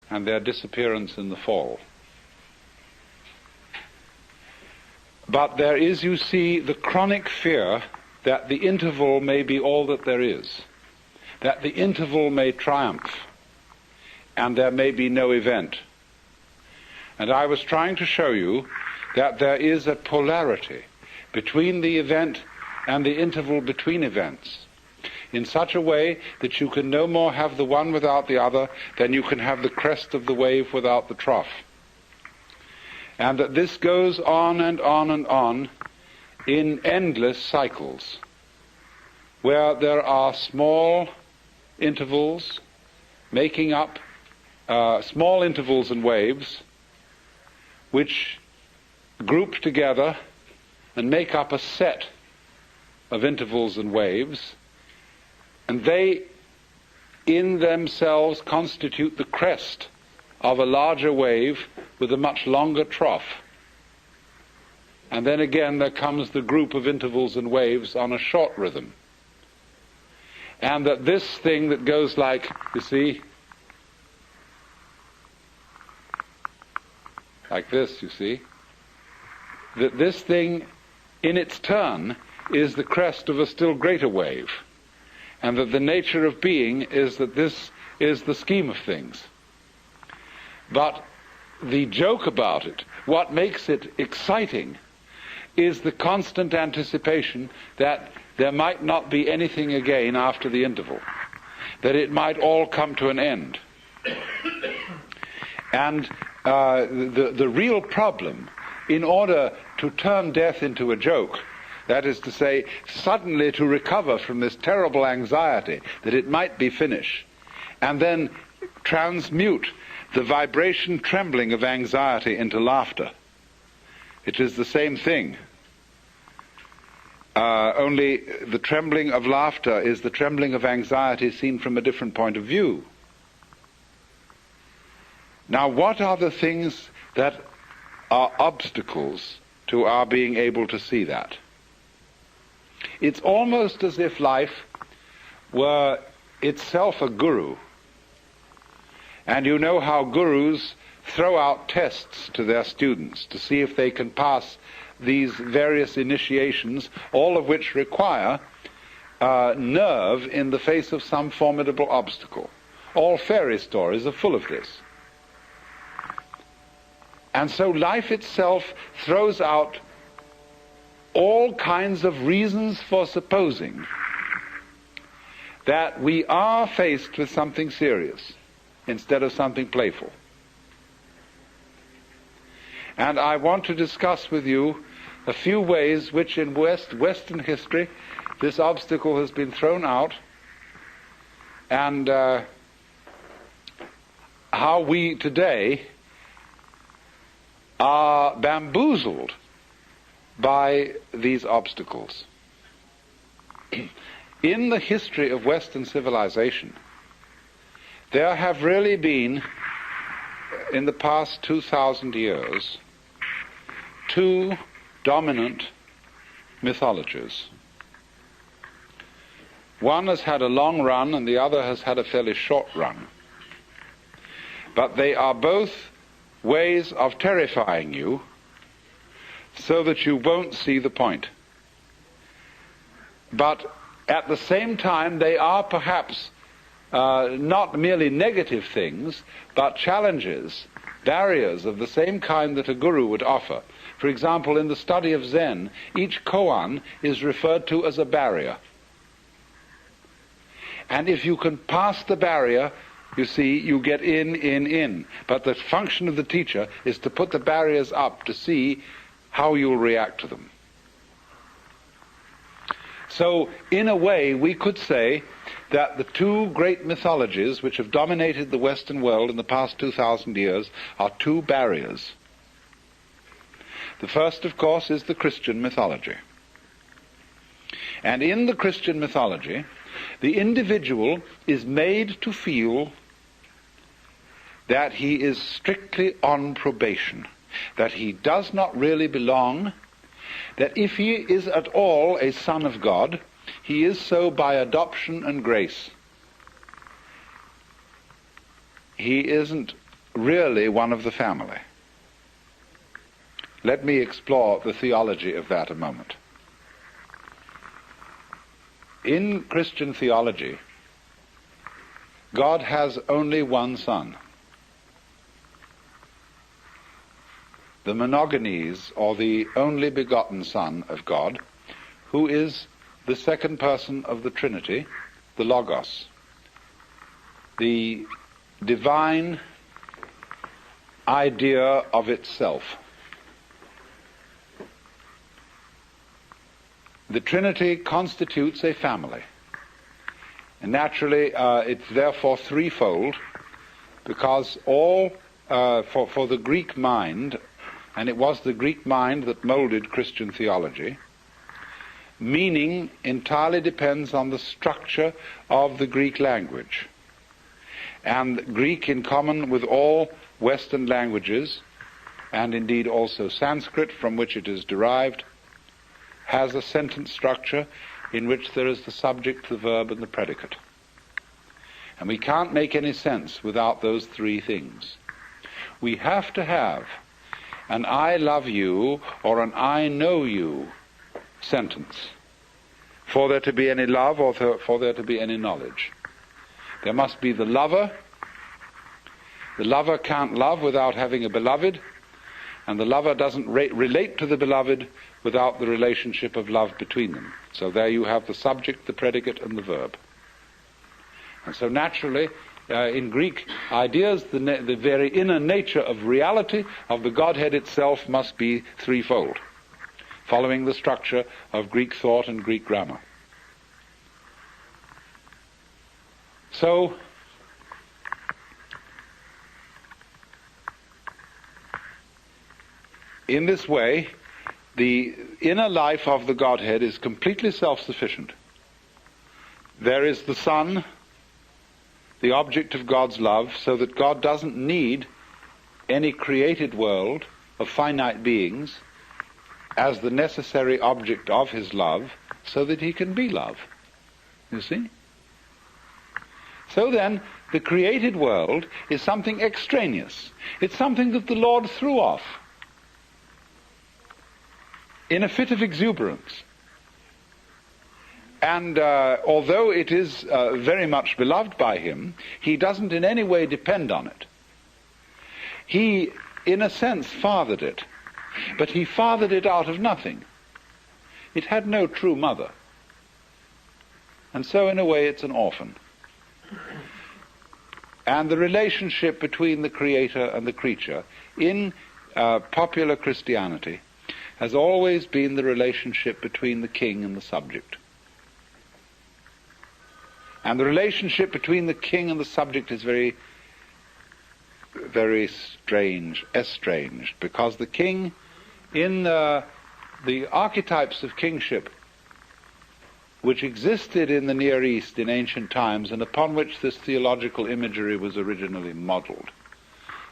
and their disappearance in the fall. But there is, you see, the chronic fear that the interval may be all that there is, that the interval may triumph, and there may be no event. And I was trying to show you that there is a polarity between the event and the interval between events, in such a way that you can no more have the one without the other than you can have the crest of the wave without the trough. And that this goes on and on and on in endless cycles, where there are small intervals making up small intervals and waves which group together and make up a set of intervals and waves, and they in themselves constitute the crest of a larger wave with a much longer trough. And then again there comes the group of intervals and waves on a short rhythm. And that this thing that goes like, you see, like this, you see, that this thing in its turn is the crest of a still greater wave, and that the nature of being is that this is the scheme of things. But the joke about it, what makes it exciting, is the constant anticipation that there might not be anything again after the interval, that it might all come to an end. And the real problem, in order to turn death into a joke, that is to say, suddenly to recover from this terrible anxiety that it might be finished, and then transmute the vibration trembling of anxiety into laughter. It is the same thing. Only the trembling of laughter is the trembling of anxiety seen from a different point of view. Now, what are the things that are obstacles to our being able to see that? It's almost as if life were itself a guru. And you know how gurus throw out tests to their students to see if they can pass these various initiations, all of which require nerve in the face of some formidable obstacle. All fairy stories are full of this. And so life itself throws out all kinds of reasons for supposing that we are faced with something serious instead of something playful. And I want to discuss with you a few ways which in Western history this obstacle has been thrown out, and how we today are bamboozled by these obstacles. In the history of Western civilization, there have really been, in the past 2,000 years, two dominant mythologies. One has had a long run and the other has had a fairly short run. But they are both ways of terrifying you so that you won't see the point. But at the same time, they are perhaps not merely negative things, but challenges, barriers of the same kind that a guru would offer. For example, in the study of Zen, each koan is referred to as a barrier. And if you can pass the barrier, you see, you get in. But the function of the teacher is to put the barriers up to see how you'll react to them. So, in a way, we could say that the two great mythologies which have dominated the Western world in the past 2,000 years are two barriers. The first, of course, is the Christian mythology. And in the Christian mythology, the individual is made to feel that he is strictly on probation, that he does not really belong, that if he is at all a son of God, he is so by adoption and grace. He isn't really one of the family. Let me explore the theology of that a moment. In Christian theology, God has only one Son. The monogenes, or the only begotten Son of God, who is the second person of the Trinity, the Logos, the divine idea of itself. The Trinity constitutes a family. And naturally, it's therefore threefold, because all, for the Greek mind, and it was the Greek mind that molded Christian theology, meaning entirely depends on the structure of the Greek language. And Greek, in common with all Western languages, and indeed also Sanskrit, from which it is derived, has a sentence structure in which there is the subject, the verb, and the predicate. And we can't make any sense without those three things. We have to have an I love you or an I know you sentence for there to be any love or for there to be any knowledge. There must be the lover. The lover can't love without having a beloved, and the lover doesn't relate to the beloved without the relationship of love between them. So there you have the subject, the predicate, and the verb. And so naturally, in Greek ideas, the very inner nature of reality of the Godhead itself must be threefold, following the structure of Greek thought and Greek grammar. So, in this way, the inner life of the Godhead is completely self-sufficient. There is the Son, the object of God's love, so that God doesn't need any created world of finite beings as the necessary object of his love, so that he can be love. You see? So then, the created world is something extraneous. It's something that the Lord threw off in a fit of exuberance. And although it is very much beloved by him, he doesn't in any way depend on it. He, in a sense, fathered it, but he fathered it out of nothing. It had no true mother. And so in a way it's an orphan. And the relationship between the creator and the creature in popular Christianity has always been the relationship between the king and the subject. And the relationship between the king and the subject is very, very strange, estranged, because the king, in the archetypes of kingship which existed in the Near East in ancient times and upon which this theological imagery was originally modeled,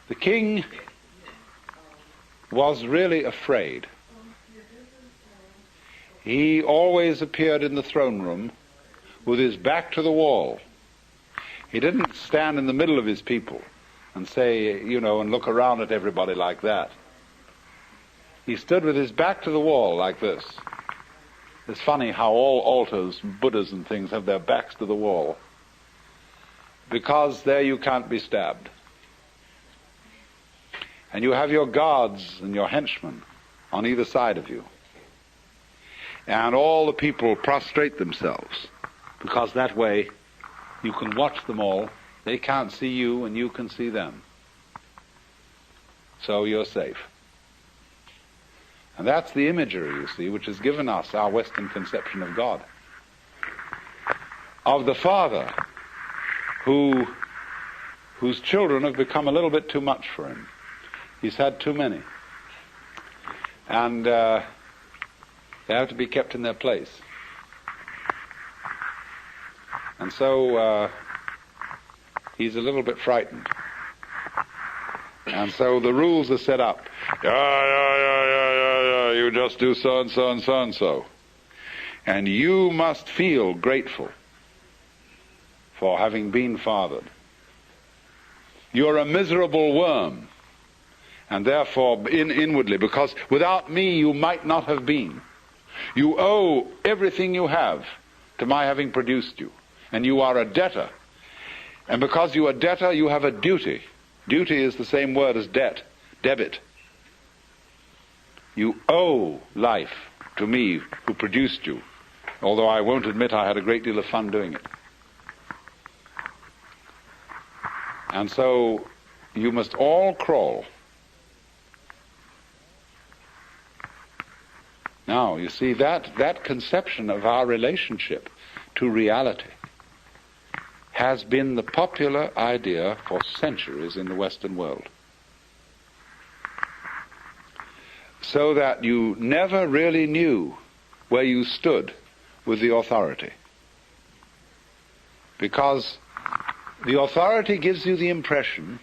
the king was really afraid. He always appeared in the throne room with his back to the wall. He didn't stand in the middle of his people and say, and look around at everybody like that. He stood with his back to the wall like this. It's funny how all altars, Buddhas and things, have their backs to the wall, because there you can't be stabbed. And you have your guards and your henchmen on either side of you. And all the people prostrate themselves, because that way you can watch them all. They can't see you and you can see them. So you're safe. And that's the imagery, you see, which has given us our Western conception of God. Of the Father, whose children have become a little bit too much for him. He's had too many. And they have to be kept in their place. And so he's a little bit frightened. And so the rules are set up. You just do so and so and so and so. And you must feel grateful for having been fathered. You're a miserable worm. And therefore, inwardly, because without me you might not have been. You owe everything you have to my having produced you. And you are a debtor. And because you are a debtor, you have a duty. Duty is the same word as debt, debit. You owe life to me who produced you, although I won't admit I had a great deal of fun doing it. And so you must all crawl. Now, you see, that conception of our relationship to reality has been the popular idea for centuries in the Western world. So that you never really knew where you stood with the authority. Because the authority gives you the impression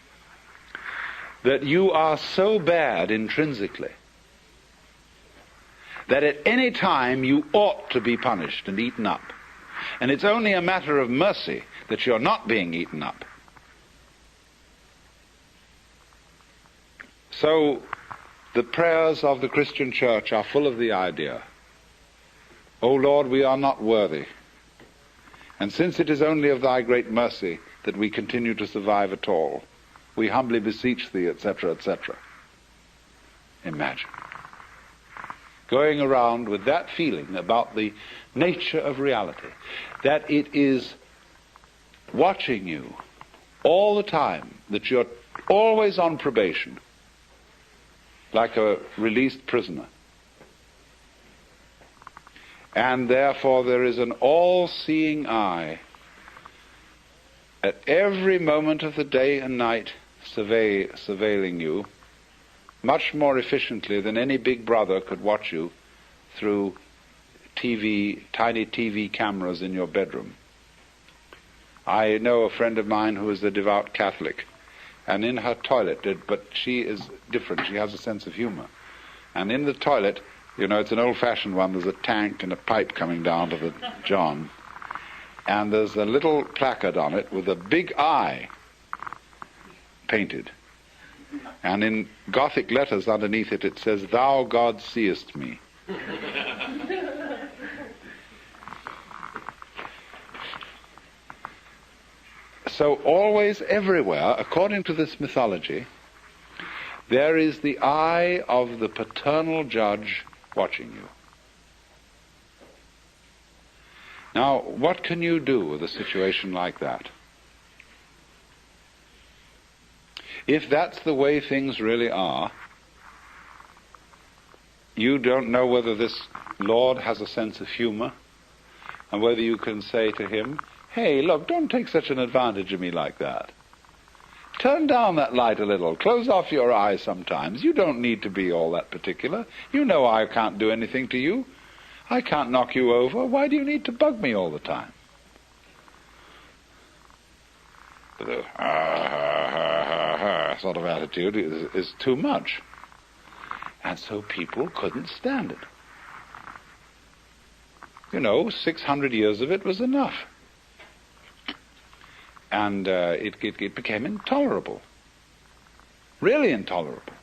that you are so bad intrinsically that at any time you ought to be punished and eaten up. And it's only a matter of mercy that you're not being eaten up. So the prayers of the Christian church are full of the idea, O Lord, we are not worthy. And since it is only of thy great mercy that we continue to survive at all, we humbly beseech thee, etc., etc. Imagine going around with that feeling about the nature of reality, that it is watching you all the time, that you're always on probation, like a released prisoner. And therefore there is an all-seeing eye at every moment of the day and night surveilling you, much more efficiently than any big brother could watch you through tiny TV cameras in your bedroom. I know a friend of mine who is a devout Catholic, and in her toilet, but she is different, she has a sense of humor. And in the toilet, you know, it's an old-fashioned one, there's a tank and a pipe coming down to the john, and there's a little placard on it with a big eye painted. And in Gothic letters underneath it, it says, Thou, God, seest me. So always, everywhere, according to this mythology, there is the eye of the paternal judge watching you. Now, what can you do with a situation like that? If that's the way things really are, you don't know whether this Lord has a sense of humor, and whether you can say to him, hey, look, don't take such an advantage of me like that. Turn down that light a little. Close off your eyes sometimes. You don't need to be all that particular. You know I can't do anything to you. I can't knock you over. Why do you need to bug me all the time? The sort of attitude is too much. And so people couldn't stand it. You know, 600 years of it was enough. And it became intolerable. Really intolerable.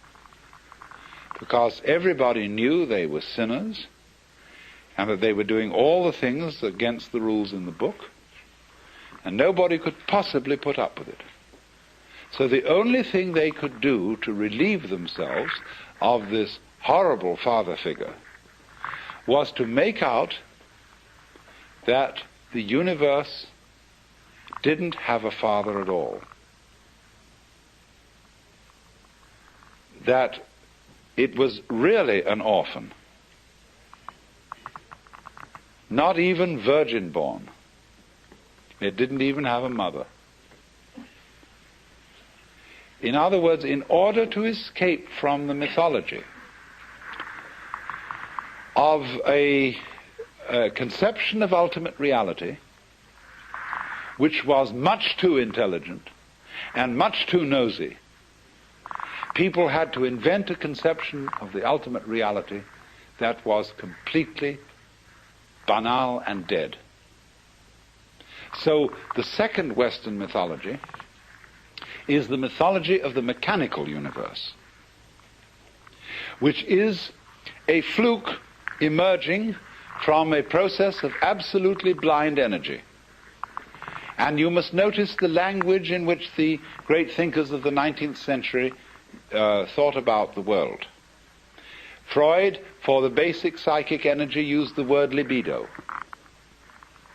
Because everybody knew they were sinners, and that they were doing all the things against the rules in the book, and nobody could possibly put up with it. So the only thing they could do to relieve themselves of this horrible father figure was to make out that the universe didn't have a father at all. That it was really an orphan. Not even virgin born. It didn't even have a mother. In other words, in order to escape from the mythology of a conception of ultimate reality, which was much too intelligent and much too nosy, people had to invent a conception of the ultimate reality that was completely banal and dead. So the second Western mythology is the mythology of the mechanical universe, which is a fluke emerging from a process of absolutely blind energy. And you must notice the language in which the great thinkers of the 19th century thought about the world. Freud, for the basic psychic energy, used the word libido,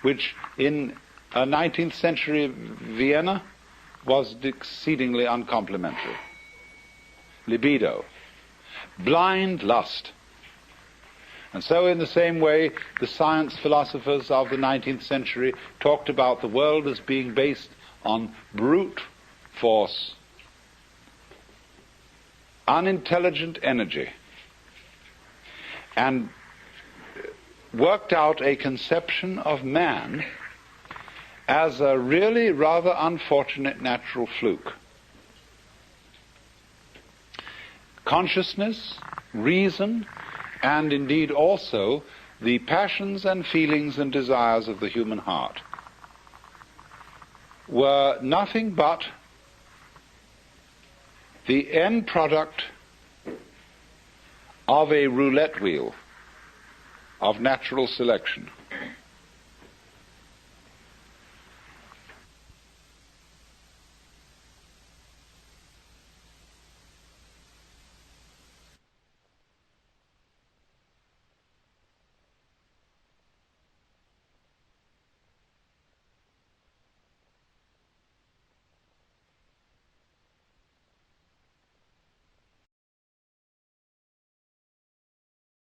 which in 19th century Vienna was exceedingly uncomplimentary. Libido, blind lust. And so in the same way, the science philosophers of the 19th century talked about the world as being based on brute force, unintelligent energy, and worked out a conception of man as a really rather unfortunate natural fluke. Consciousness, reason, and indeed also the passions and feelings and desires of the human heart were nothing but the end product of a roulette wheel of natural selection.